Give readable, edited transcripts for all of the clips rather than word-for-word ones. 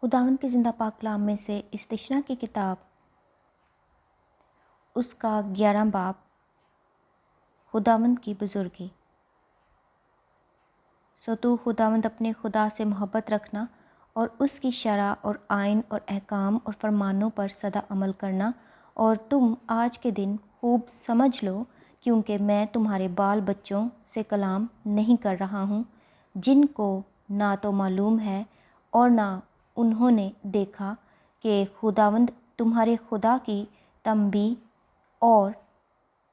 خداوند کے زندہ پاک کلام میں سے استشنا کی کتاب اس کا 11 باب خداوند کی بزرگی۔ سو تو خداوند اپنے خدا سے محبت رکھنا اور اس کی شرع اور آئین اور احکام اور فرمانوں پر سدا عمل کرنا، اور تم آج کے دن خوب سمجھ لو، کیونکہ میں تمہارے بال بچوں سے کلام نہیں کر رہا ہوں، جن کو نہ تو معلوم ہے اور نہ انہوں نے دیکھا کہ خداوند تمہارے خدا کی تنبیہ اور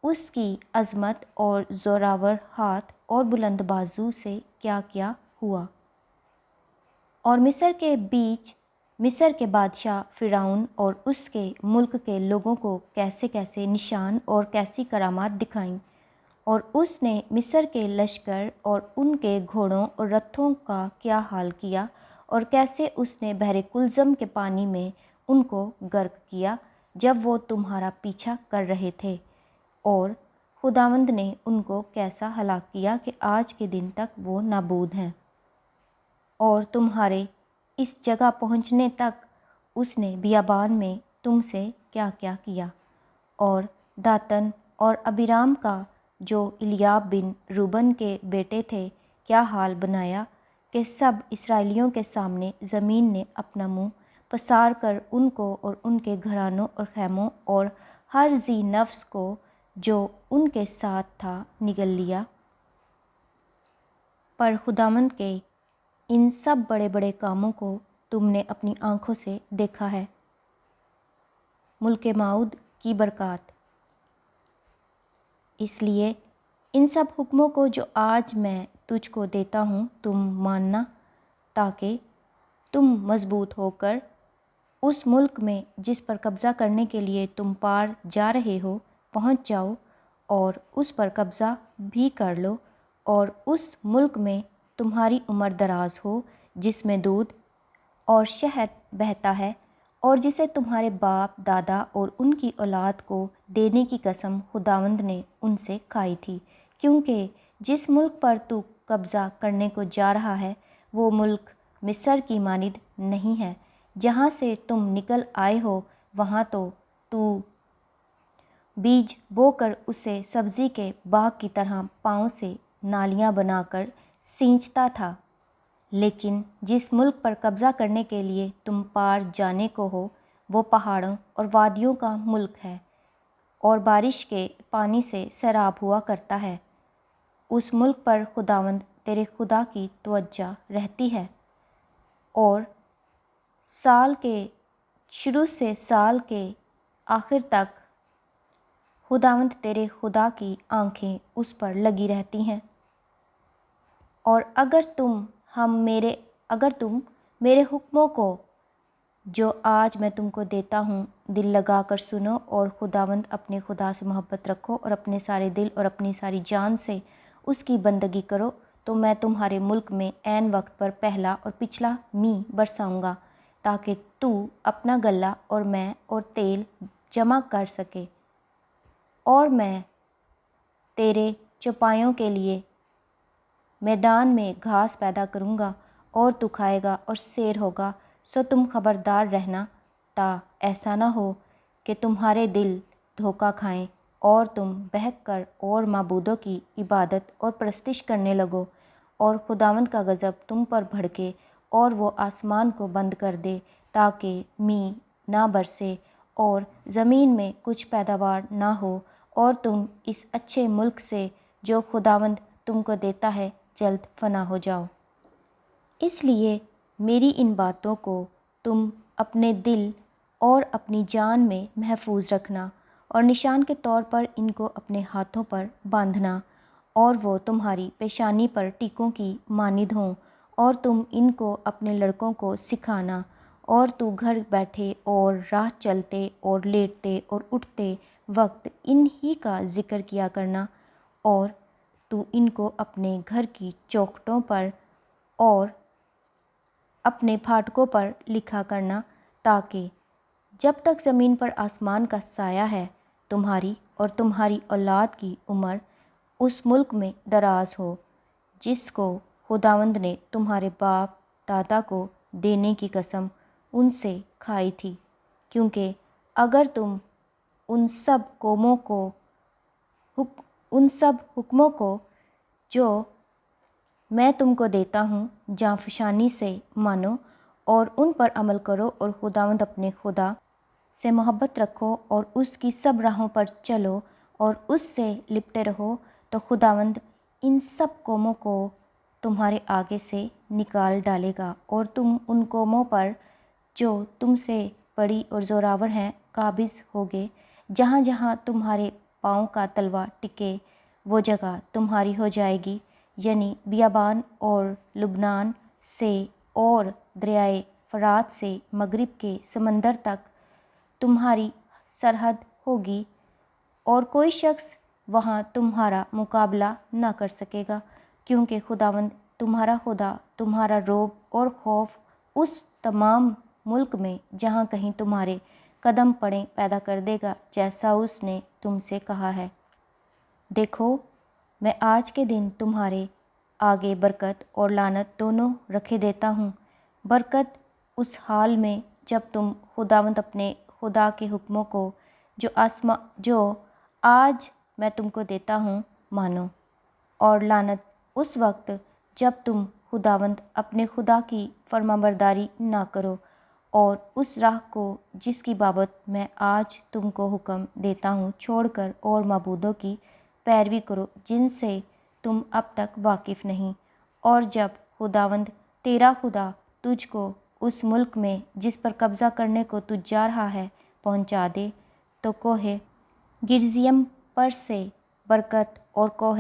اس کی عظمت اور زوراور ہاتھ اور بلند بازو سے کیا کیا ہوا، اور مصر کے بادشاہ فرعون اور اس کے ملک کے لوگوں کو کیسے کیسے نشان اور کیسی کرامات دکھائیں، اور اس نے مصر کے لشکر اور ان کے گھوڑوں اور رتھوں کا کیا حال کیا، اور کیسے اس نے بحر کلزم کے پانی میں ان کو غرق کیا جب وہ تمہارا پیچھا کر رہے تھے، اور خداوند نے ان کو کیسا ہلاک کیا کہ آج کے دن تک وہ نابود ہیں، اور تمہارے اس جگہ پہنچنے تک اس نے بیابان میں تم سے کیا کیا کیا، اور داتن اور ابیرام کا جو الیاب بن روبن کے بیٹے تھے کیا حال بنایا، کہ سب اسرائیلیوں کے سامنے زمین نے اپنا منہ پسار کر ان کو اور ان کے گھرانوں اور خیموں اور ہر ذی نفس کو جو ان کے ساتھ تھا نگل لیا۔ پر خداوند کے ان سب بڑے بڑے کاموں کو تم نے اپنی آنکھوں سے دیکھا ہے۔ ملک موعود کی برکات۔ اس لیے ان سب حکموں کو جو آج میں تجھ کو دیتا ہوں تم ماننا، تاکہ تم مضبوط ہو کر اس ملک میں جس پر قبضہ کرنے کے لیے تم پار جا رہے ہو پہنچ جاؤ، اور اس پر قبضہ بھی کر لو، اور اس ملک میں تمہاری عمر دراز ہو جس میں دودھ اور شہد بہتا ہے، اور جسے تمہارے باپ دادا اور ان کی اولاد کو دینے کی قسم خداوند نے ان سے کھائی تھی، کیونکہ جس ملک پر تو قبضہ کرنے کو جا رہا ہے وہ ملک مصر کی مانند نہیں ہے، جہاں سے تم نکل آئے ہو۔ وہاں تو بیج بو کر اسے سبزی کے باغ کی طرح پاؤں سے نالیاں بنا کر سینچتا تھا، لیکن جس ملک پر قبضہ کرنے کے لیے تم پار جانے کو ہو وہ پہاڑوں اور وادیوں کا ملک ہے، اور بارش کے پانی سے سیراب ہوا کرتا ہے۔ اس ملک پر خداوند تیرے خدا کی توجہ رہتی ہے، اور سال کے شروع سے سال کے آخر تک خداوند تیرے خدا کی آنکھیں اس پر لگی رہتی ہیں، اور اگر تم میرے حکموں کو جو آج میں تم کو دیتا ہوں دل لگا کر سنو، اور خداوند اپنے خدا سے محبت رکھو اور اپنے سارے دل اور اپنی ساری جان سے اس کی بندگی کرو، تو میں تمہارے ملک میں عین وقت پر پہلا اور پچھلا مینہ برساؤں گا، تاکہ تو اپنا غلہ اور میں اور تیل جمع کر سکے، اور میں تیرے چوپایوں کے لیے میدان میں گھاس پیدا کروں گا، اور تو کھائے گا اور سیر ہوگا۔ سو تم خبردار رہنا، تا ایسا نہ ہو کہ تمہارے دل دھوکہ کھائیں اور تم بہک کر اور معبودوں کی عبادت اور پرستش کرنے لگو، اور خداوند کا غضب تم پر بھڑکے اور وہ آسمان کو بند کر دے تاکہ مینہ نہ برسے اور زمین میں کچھ پیداوار نہ ہو، اور تم اس اچھے ملک سے جو خداوند تم کو دیتا ہے جلد فنا ہو جاؤ۔ اس لیے میری ان باتوں کو تم اپنے دل اور اپنی جان میں محفوظ رکھنا، اور نشان کے طور پر ان کو اپنے ہاتھوں پر باندھنا، اور وہ تمہاری پیشانی پر ٹیکوں کی مانند ہوں، اور تم ان کو اپنے لڑکوں کو سکھانا، اور تو گھر بیٹھے اور راہ چلتے اور لیٹتے اور اٹھتے وقت ان ہی کا ذکر کیا کرنا، اور تو ان کو اپنے گھر کی چوکھٹوں پر اور اپنے پھاٹکوں پر لکھا کرنا، تاکہ جب تک زمین پر آسمان کا سایہ ہے تمہاری اور تمہاری اولاد کی عمر اس ملک میں دراز ہو جس کو خداوند نے تمہارے باپ دادا کو دینے کی قسم ان سے کھائی تھی، کیونکہ اگر تم ان سب حکموں کو جو میں تم کو دیتا ہوں جاں فشانی سے مانو اور ان پر عمل کرو اور خداوند اپنے خدا سے محبت رکھو اور اس کی سب راہوں پر چلو اور اس سے لپٹے رہو، تو خداوند ان سب قوموں کو تمہارے آگے سے نکال ڈالے گا اور تم ان قوموں پر جو تم سے بڑی اور زوراور ہیں قابض ہوگے۔ جہاں جہاں تمہارے پاؤں کا تلوا ٹکے وہ جگہ تمہاری ہو جائے گی، یعنی بیابان اور لبنان سے اور دریائے فرات سے مغرب کے سمندر تک تمہاری سرحد ہوگی، اور کوئی شخص وہاں تمہارا مقابلہ نہ کر سکے گا، کیونکہ خداوند تمہارا خدا تمہارا رعب اور خوف اس تمام ملک میں جہاں کہیں تمہارے قدم پڑیں پیدا کر دے گا، جیسا اس نے تم سے کہا ہے۔ دیکھو، میں آج کے دن تمہارے آگے برکت اور لعنت دونوں رکھے دیتا ہوں۔ برکت اس حال میں جب تم خداوند اپنے خدا کے حکموں کو جو آج میں تم کو دیتا ہوں مانو، اور لعنت اس وقت جب تم خداوند اپنے خدا کی فرمانبرداری نہ کرو اور اس راہ کو جس کی بابت میں آج تم کو حکم دیتا ہوں چھوڑ کر اور معبودوں کی پیروی کرو جن سے تم اب تک واقف نہیں، اور جب خداوند تیرا خدا تجھ کو اس ملک میں جس پر قبضہ کرنے کو تو جا رہا ہے پہنچا دے، تو کوہ گرزیم پر سے برکت اور کوہ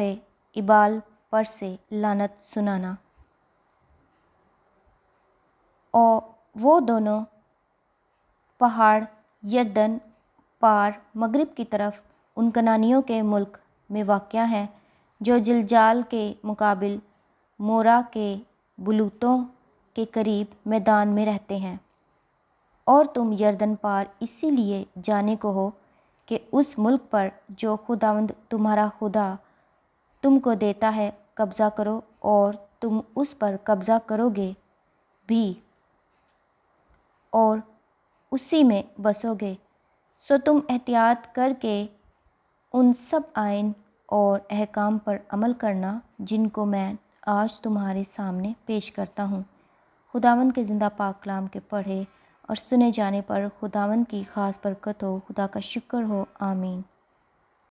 ایبال پر سے لعنت سنانا۔ اور وہ دونوں پہاڑ یردن پار مغرب کی طرف ان کنانیوں کے ملک میں واقع ہیں جو جلجال کے مقابل مورا کے بلوتوں کے قریب میدان میں رہتے ہیں، اور تم یردن پار اسی لیے جانے کو ہو کہ اس ملک پر جو خداوند تمہارا خدا تم کو دیتا ہے قبضہ کرو، اور تم اس پر قبضہ کرو گے بھی اور اسی میں بسو گے۔ سو تم احتیاط کر کے ان سب آئین اور احکام پر عمل کرنا جن کو میں آج تمہارے سامنے پیش کرتا ہوں۔ خداوند کے زندہ پاک کلام کے پڑھے اور سنے جانے پر خداوند کی خاص برکت ہو۔ خدا کا شکر ہو، آمین۔